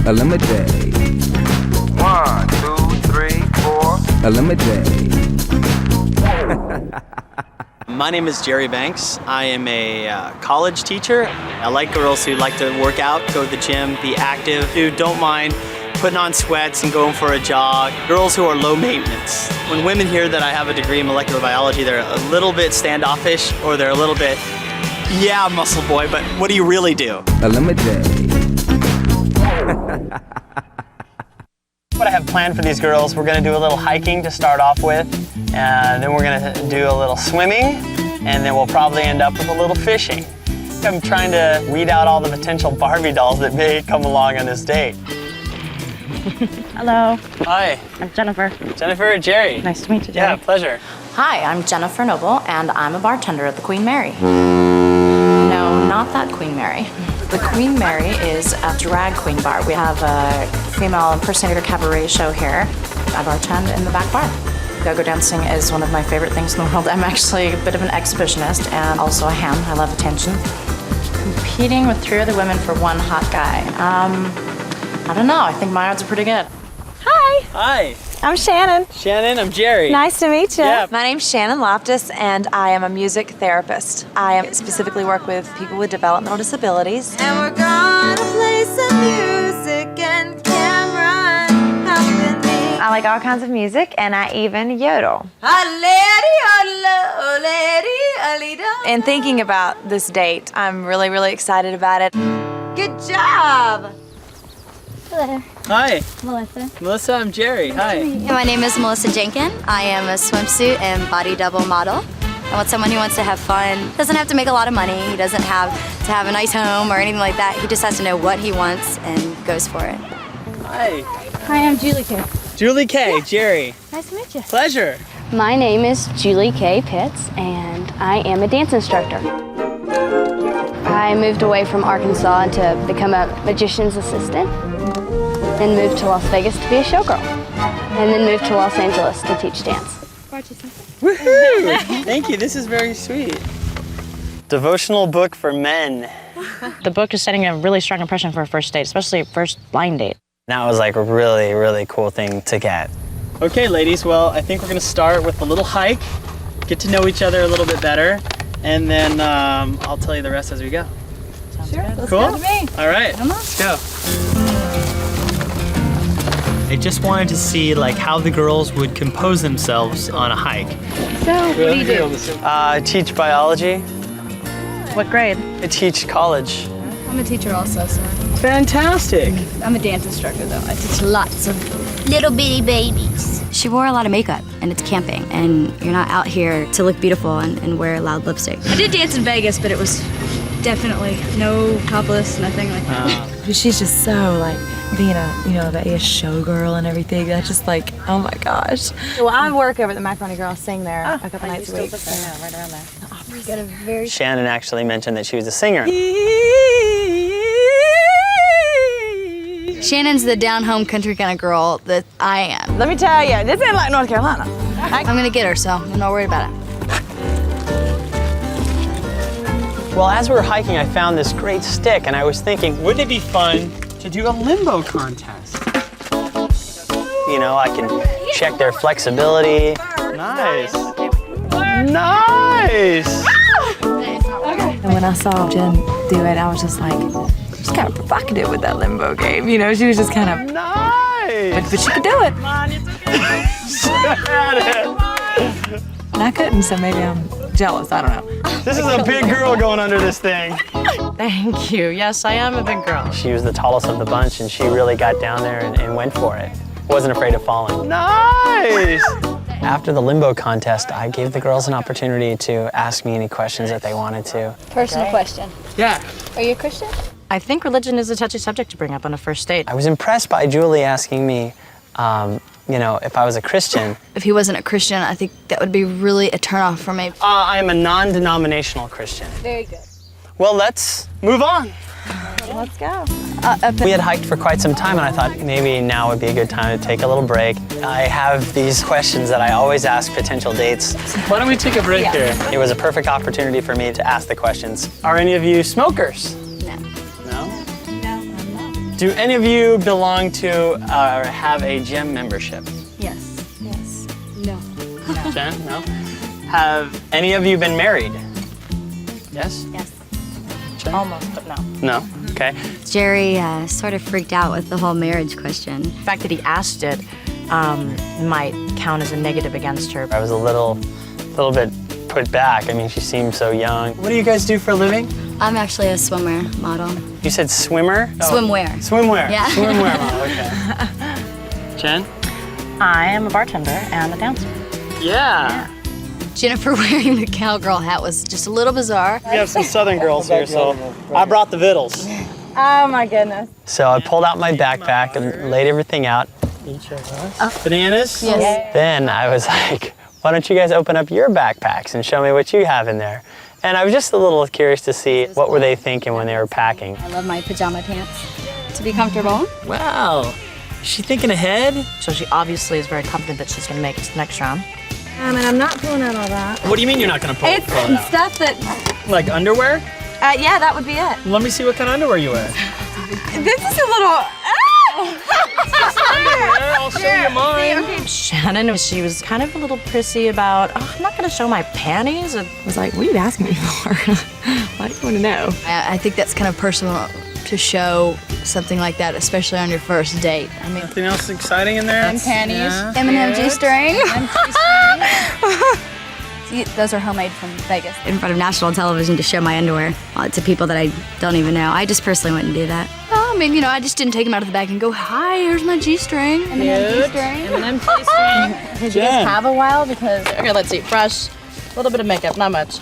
ElimiDATE. 1, 2, 3, 4. ElimiDATE. My name is Jerry Banks. I am a college teacher. I like girls who like to work out, go to the gym, be active, who don't mind putting on sweats and going for a jog. Girls who are low maintenance. When women hear that I have a degree in molecular biology, they're a little bit standoffish, or they're a little bit, yeah, muscle boy, but what do you really do? ElimiDATE. What I have planned for these girls, we're gonna do a little hiking to start off with, and then we're gonna do a little swimming, and then we'll probably end up with a little fishing. I'm trying to weed out all the potential Barbie dolls that may come along on this date. Hello. Hi. I'm Jennifer. Jennifer, Jerry. Nice to meet you, Jerry. Yeah, pleasure. Hi, I'm Jennifer Noble, and I'm a bartender at the Queen Mary. No, not that Queen Mary. The Queen Mary is a drag queen bar. We have a female impersonator cabaret show here. I bartend in the back bar. Go-go dancing is one of my favorite things in the world. I'm actually a bit of an exhibitionist and also a ham. I love attention. Competing with 3 other women for one hot guy. I don't know. I think my odds are pretty good. Hi. Hi. I'm Shannon. Shannon, I'm Jerry. Nice to meet you. Yeah. My name's Shannon Loftus, and I am a music therapist. I specifically work with people with developmental disabilities. And we're gonna play some music and Cameron helping me. I like all kinds of music, and I even yodel. In thinking about this date, I'm really, really excited about it. Good job! Hello. Hi. Melissa. Melissa, I'm Jerry. Hi. My name is Melissa Jenkin. I am a swimsuit and body double model. I want someone who wants to have fun. Doesn't have to make a lot of money. He doesn't have to have a nice home or anything like that. He just has to know what he wants and goes for it. Hi. Hi, I'm Julie K. Julie K. Jerry. Nice to meet you. Pleasure. My name is Julie K. Pitts, and I am a dance instructor. I moved away from Arkansas to become a magician's assistant, then moved to Las Vegas to be a showgirl, and then moved to Los Angeles to teach dance. Woohoo! Thank you, this is very sweet. Devotional book for men. The book is setting a really strong impression for a first date, especially a first blind date. That was like a really, really cool thing to get. Okay, ladies, well, I think we're gonna start with a little hike, get to know each other a little bit better, and then I'll tell you the rest as we go. Sure, let's Cool? go to me. All right, let's go. I just wanted to see like how the girls would compose themselves on a hike. So, what do you do? I teach biology. What grade? I teach college. I'm a teacher also, so Fantastic. I'm a dance instructor though. I teach lots of little bitty babies. She wore a lot of makeup, and it's camping, and you're not out here to look beautiful and wear loud lipstick. I did dance in Vegas, but it was definitely no topless, nothing like that. She's just so like being a showgirl and everything. That's just like, oh my gosh. Well, I work over at the Macaroni Girl, sing there a couple nights a week. Yeah, right around there. We've got a very Shannon actually mentioned that she was a singer. Shannon's the down-home country kind of girl that I am. Let me tell you, this ain't like North Carolina. I'm gonna get her, so I'm not worried about it. Well, as we were hiking, I found this great stick, and I was thinking, wouldn't it be fun to do a limbo contest? You know, I can check their flexibility. Nice. Nice. And when I saw Jen do it, I was just like, she's kind of provocative with that limbo game. You know, she was just kind of, Nice. but she could do it. And I couldn't, so maybe I'm jealous. I don't know. This is a big girl going under this thing. Thank you. Yes, I am a big girl. She was the tallest of the bunch, and she really got down there and went for it. Wasn't afraid of falling. Nice! After the limbo contest, I gave the girls an opportunity to ask me any questions that they wanted to. personal question. Yeah. Are you a Christian? I think religion is a touchy subject to bring up on a first date. I was impressed by Julie asking me, you know, if I was a Christian. If he wasn't a Christian, I think that would be really a turnoff for me. I am a non-denominational Christian. Very good. Well, let's move on. Let's go. We had hiked for quite some time, and I thought maybe now would be a good time to take a little break. I have these questions that I always ask potential dates. Why don't we take a break here? It was a perfect opportunity for me to ask the questions. Are any of you smokers? No. No? No, I'm not. Do any of you belong to or have a gym membership? Yes. Yes. No. Jen, no? Have any of you been married? Yes? Yes. Jen? Almost, but no. No? Okay. Jerry sort of freaked out with the whole marriage question. The fact that he asked it might count as a negative against her. I was a little bit put back. I mean, she seemed so young. What do you guys do for a living? I'm actually a swimwear model. You said swimmer? Oh. Swimwear. Swimwear. Yeah. Swimwear model, okay. Jen? I am a bartender and a dancer. Yeah. Jennifer wearing the cowgirl hat was just a little bizarre. We have some Southern girls here, so I brought the vittles. Oh my goodness. So I pulled out my backpack and laid everything out. Each of us. Bananas? Yes. Then I was like, why don't you guys open up your backpacks and show me what you have in there? And I was just a little curious to see what were they thinking when they were packing. I love my pajama pants to be comfortable. Wow. Is she thinking ahead? So she obviously is very confident that she's going to make it to the next round. And I'm not pulling out all that. What do you mean you're not going to pull it out? Stuff that, Like underwear? yeah, that would be it. Let me see what kind of underwear you wear. This is a little, Underwear? I'll show you mine. Shannon, she was kind of a little prissy about, oh, I'm not going to show my panties. I was like, what are you asking me for? Why do you want to know? I think that's kind of personal to show something like that, especially on your first date. I mean, Anything else exciting in there? and panties. Yeah. M&M G-string. Those are homemade from Vegas. In front of national television to show my underwear to people that I don't even know. I just personally wouldn't do that. Oh, I mean, you know, I just didn't take them out of the bag and go, hi, here's my G-string. M&M G-string. M&M G-string. Did you guys have a while? Because, here, let's see, fresh, a little bit of makeup, not much.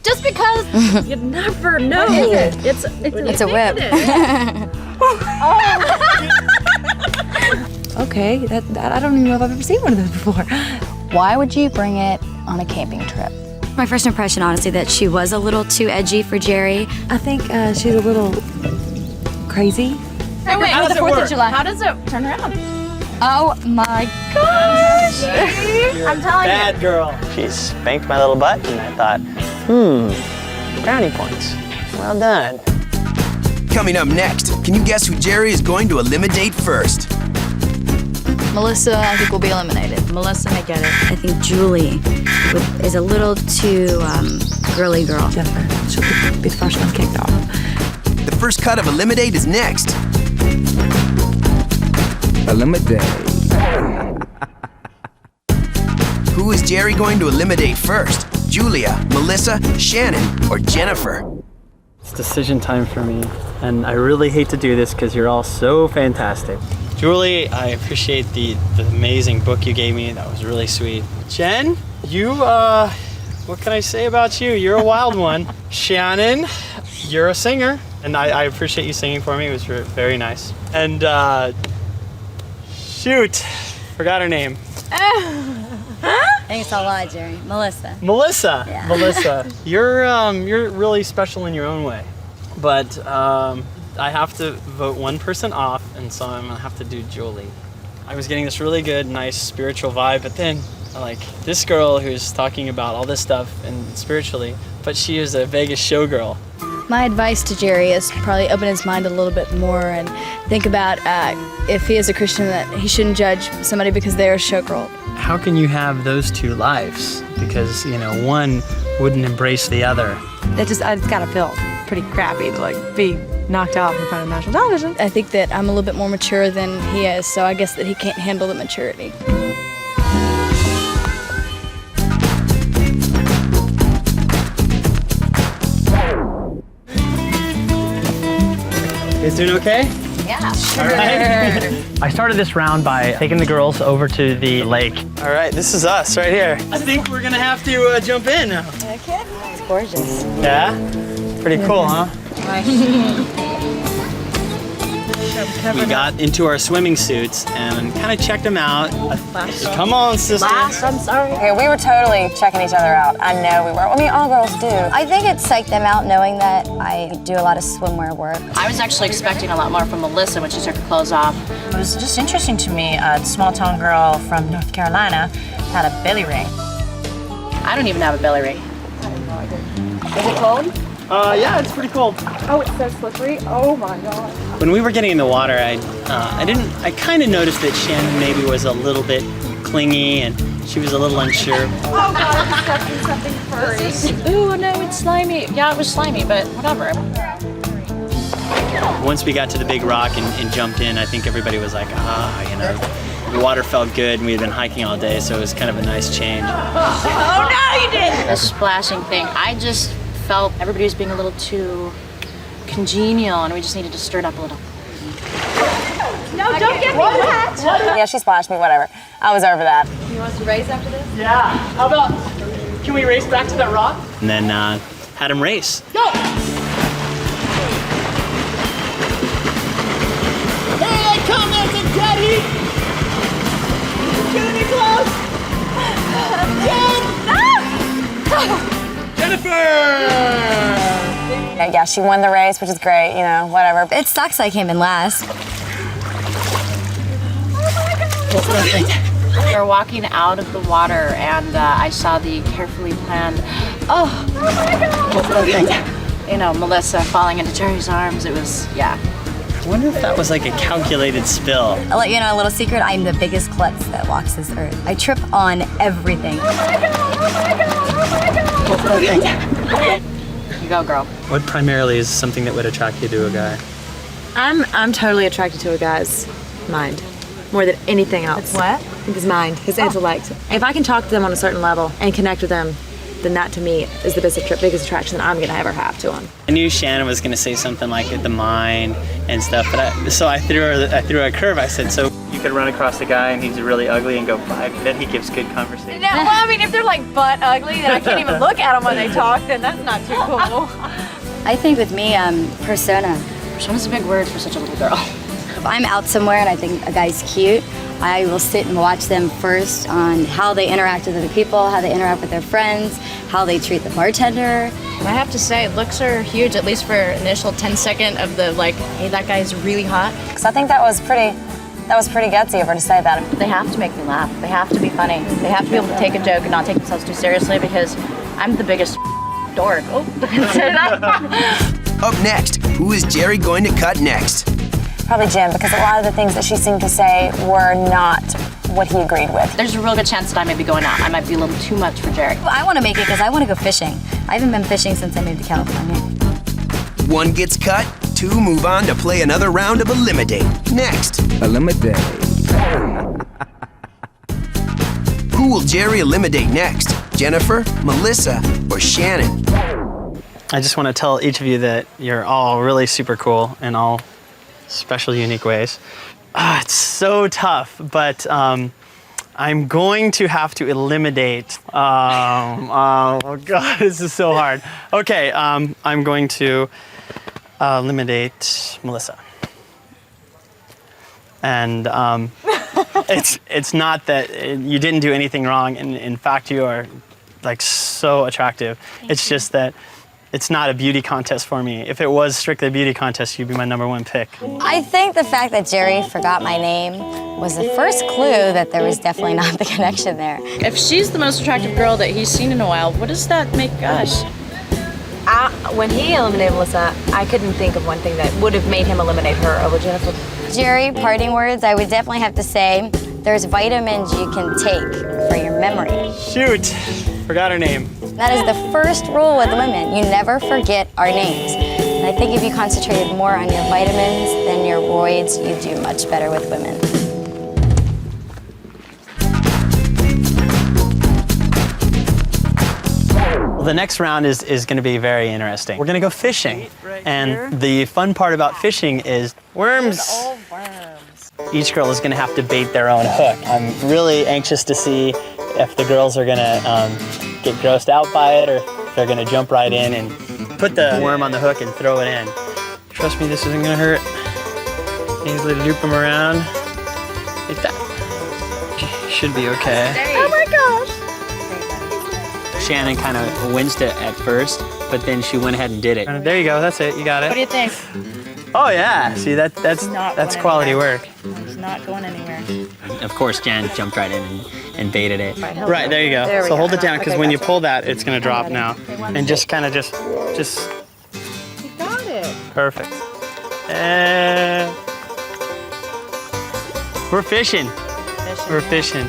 Just because you never know. What is it? It's a whip. Okay, that I don't even know if I've ever seen one of those before. Why would you bring it on a camping trip? My first impression, honestly, that she was a little too edgy for Jerry. I think she's a little crazy. Oh, wait, How does it work? How does it turn around? Oh my gosh. You're a bad girl. She spanked my little butt, and I thought, brownie points. Well done. Coming up next, can you guess who Jerry is going to eliminate first? Melissa, I think, will be eliminated. Melissa may get it. I think Julie is a little too girly girl. Jennifer, she'll be the first one kicked off. The first cut of ElimiDATE is next. ElimiDATE. Who is Jerry going to eliminate first? Julia, Melissa, Shannon, or Jennifer? It's decision time for me, and I really hate to do this because you're all so fantastic. Julie, I appreciate the amazing book you gave me. That was really sweet. Jen, you, what can I say about you? You're a wild one. Shannon, you're a singer, and I appreciate you singing for me. It was very nice. And, shoot, forgot her name. I think it's a lie, Jerry. Melissa. Melissa. Yeah. Melissa, you're really special in your own way, but I have to vote one person off, and so I'm gonna have to do Julie. I was getting this really good, nice spiritual vibe, but then like this girl who's talking about all this stuff and spiritually, but she is a Vegas showgirl. My advice to Jerry is probably open his mind a little bit more and think about if he is a Christian, that he shouldn't judge somebody because they're a showgirl. How can you have those two lives? Because, you know, one wouldn't embrace the other. It's gotta feel pretty crappy to like be knocked off in front of national television. I think that I'm a little bit more mature than he is, so I guess that he can't handle the maturity. You guys doing okay? Yeah. All right. I started this round by taking the girls over to the lake. All right, this is us right here. I think we're gonna have to jump in now. Okay. It's gorgeous. Yeah? Pretty cool, huh? We got into our swimming suits and kind of checked them out. Come on, sister. I'm sorry. Okay, we were totally checking each other out. I know we were. I mean, all girls do. I think it psyched them out knowing that I do a lot of swimwear work. I was actually expecting a lot more from Melissa when she took her clothes off. It was just interesting to me. A small-town girl from North Carolina had a belly ring. I don't even have a belly ring. Is it cold? Yeah, it's pretty cold. Oh, it's so slippery. Oh my god. When we were getting in the water, I kind of noticed that Shannon maybe was a little bit clingy and she was a little unsure. Oh god, I'm stuck in something furry. Ooh, no, it's slimy. Yeah, it was slimy, but whatever. Once we got to the big rock and jumped in, I think everybody was like, you know, the water felt good and we had been hiking all day, so it was kind of a nice change. Oh no, you didn't! The splashing thing, I just felt everybody was being a little too congenial and we just needed to stir it up a little. No, don't get me wet! Yeah, she splashed me, whatever. I was over that. You want us to race after this? Yeah, how about, can we race back to that rock? And then had him race. Go! Here they come, there's a dead heat! Getting me close! Jennifer! Yeah, she won the race, which is great, you know, whatever. It sucks I came in last. We were walking out of the water and I saw the carefully planned, oh my god! You know, Melissa falling into Jerry's arms, it was, yeah. I wonder if that was like a calculated spill. I'll let you know a little secret. I'm the biggest klutz that walks this earth. I trip on everything. Oh my god! You go, girl. What primarily is something that would attract you to a guy? I'm totally attracted to a guy's mind more than anything else. What? His mind, his intellect. If I can talk to them on a certain level and connect with them, then that to me is the biggest attraction that I'm gonna ever have to them. I knew Shannon was gonna say something like the mind and stuff, but so I threw her a curve. I said, so you could run across a guy and he's really ugly and go, I bet he gives good conversation. No, well, I mean, if they're like butt ugly, then I can't even look at them when they talk, then that's not too cool. I think with me, persona. Persona's a big word for such a little girl. If I'm out somewhere and I think a guy's cute, I will sit and watch them first on how they interact with other people, how they interact with their friends, how they treat the bartender. I have to say, looks are huge, at least for initial 10-second of the like, hey, that guy's really hot. Because I think that was pretty gutsy of her to say that. They have to make me laugh. They have to be funny. They have to be able to take a joke and not take themselves too seriously because I'm the biggest dork. Oh, didn't say that. Up next, who is Jerry going to cut next? Probably Jim, because a lot of the things that she seemed to say were not what he agreed with. There's a real good chance that I may be going out. I might be a little too much for Jerry. I want to make it because I want to go fishing. I haven't been fishing since I moved to California. One gets cut, two move on to play another round of ElimiDATE. Next. ElimiDATE. Who will Jerry eliminate next? Jennifer, Melissa, or Shannon? I just want to tell each of you that you're all really super cool in all special, unique ways. It's so tough, but I'm going to have to eliminate. Oh God, this is so hard. Okay, I'm going to eliminate Melissa. And it's not that you didn't do anything wrong. And in fact, you are like so attractive. It's just that it's not a beauty contest for me. If it was strictly a beauty contest, you'd be my #1 pick. I think the fact that Jerry forgot my name was the first clue that there was definitely not the connection there. If she's the most attractive girl that he's seen in a while, what does that make us? When he eliminated Melissa, I couldn't think of one thing that would have made him eliminate her over Jennifer. Jerry, parting words, I would definitely have to say there's vitamins you can take for your memory. Shoot, forgot her name. That is the first rule with women. You never forget our names. And I think if you concentrated more on your vitamins than your roids, you'd do much better with women. The next round is going to be very interesting. We're going to go fishing. And the fun part about fishing is worms. Each girl is going to have to bait their own hook. I'm really anxious to see if the girls are going to get grossed out by it or if they're going to jump right in and put the worm on the hook and throw it in. Trust me, this isn't going to hurt. Easily to loop them around. Like that. Should be okay. Oh my gosh! Shannon kind of winced it at first, but then she went ahead and did it. There you go, that's it, you got it. What do you think? Oh yeah, see that's quality work. It's not going anywhere. Of course, Jan jumped right in and baited it. Right, there you go. There we So go. hold it down, because Okay, when you gotcha. pull that, it's gonna drop now. And just kind of just Perfect. We're fishing. We're fishing.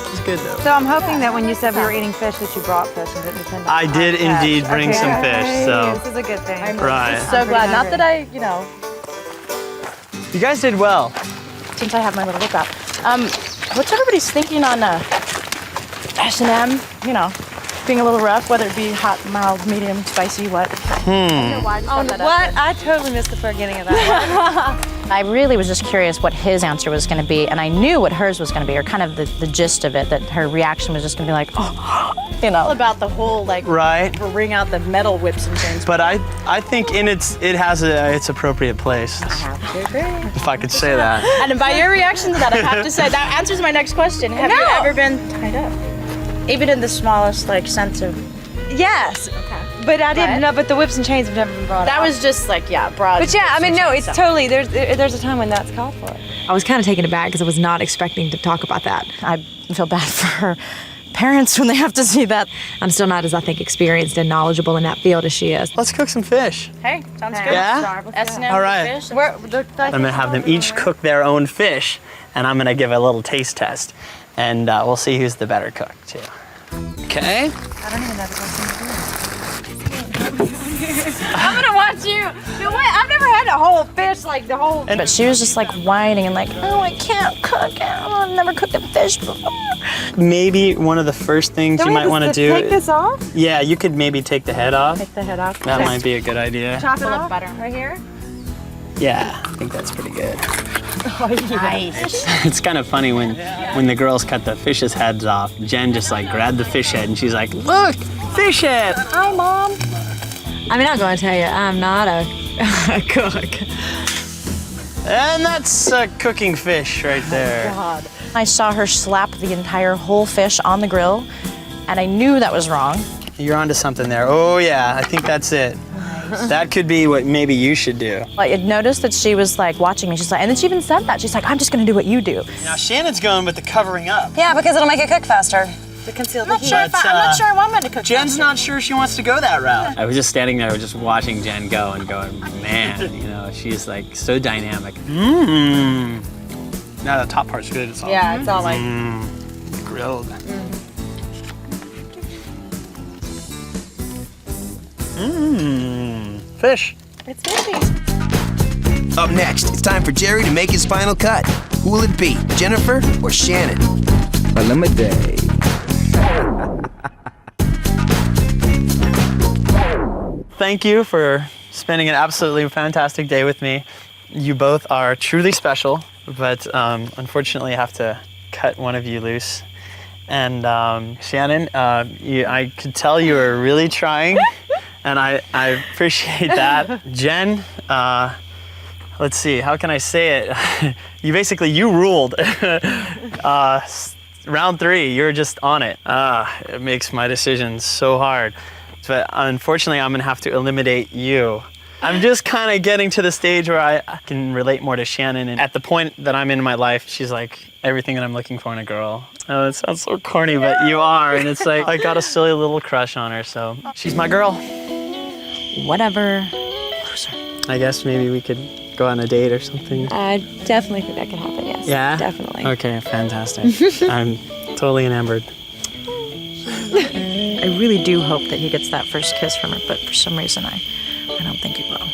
It's good though. So I'm hoping that when you said we were eating fish, that you brought fish and didn't depend on I did indeed bring some fish, so. This is a good thing. Right. So glad. Not that I, you know, You guys did well. since I have my little lookout. What's everybody's thinking on S&M? You know, being a little rough, whether it be hot, mild, medium, spicy, what? On what? I totally missed the beginning of that. I really was just curious what his answer was going to be, and I knew what hers was going to be, or kind of the gist of it, that her reaction was just going to be like, oh, you know. All about the whole, like, Right. bring out the metal whips and things. But I think it has its appropriate place. I have to agree. If I could say that. And by your reaction to that, I have to say, that answers my next question. Have you ever been tied up? Even in the smallest, like, sense of... Yes. Okay. But I didn't know, but the whips and chains have never been brought up. That was just like, yeah, broad. But yeah, I mean, no, it's totally, there's a time when that's called for. I was kind of taken aback because I was not expecting to talk about that. I feel bad for her parents when they have to see that. I'm still not as, I think, experienced and knowledgeable in that field as she is. Let's cook some fish. Hey, sounds good. Yeah? S&M All right. fish. I'm gonna have them each cook their own fish, and I'm gonna give a little taste test, and we'll see who's the better cook too. Okay. I don't even know the question. I'm gonna watch you. No way, I've never had a whole fish, like the whole. But she was just like whining and like, oh, I can't cook it. Oh, I've never cooked a fish before. Maybe one of the first things you might want to do. Take this off? Yeah, you could maybe take the head off. Take the head off. That might be a good idea. Chop it off right here. Yeah, I think that's pretty good. Nice. It's kind of funny when the girls cut the fish's heads off. Jen just like grabbed the fish head and she's like, look, fish head. Hi, Mom. I mean, I'm going to tell you, I'm not a cook. And that's cooking fish right there. God. I saw her slap the entire whole fish on the grill, and I knew that was wrong. You're onto something there. Oh yeah, I think that's it. That could be what maybe you should do. I had noticed that she was like watching me. She's like, and then she even said that. She's like, I'm just gonna do what you do. Now Shannon's going with the covering up. Yeah, because it'll make it cook faster. To conceal the heat. But, I'm not sure I want to cook. Jen's not sure she wants to go that route. I was just standing there just watching Jen go and going, man, you know, she's like so dynamic. Mmm. Now the top part's good. It's all, Yeah, it's all like. grilled. Mmm. Fish. It's fishy. Up next, it's time for Jerry to make his final cut. Who will it be, Jennifer or Shannon? ElimiDATE. Thank you for spending an absolutely fantastic day with me. You both are truly special, but unfortunately I have to cut one of you loose. And Shannon, I could tell you were really trying, and I appreciate that. Jen, let's see, how can I say it? You ruled. Round 3, you're just on it. It makes my decisions so hard. But unfortunately, I'm gonna have to eliminate you. I'm just kind of getting to the stage where I can relate more to Shannon, and at the point that I'm in my life, she's like everything that I'm looking for in a girl. Oh, it sounds so corny, but you are, and it's like I got a silly little crush on her, so she's my girl. Whatever. I guess maybe we could go on a date or something. I definitely think that could happen, yes. Yeah? Definitely. Okay, fantastic. I'm totally enamored. I really do hope that he gets that first kiss from her, but for some reason I don't think he will.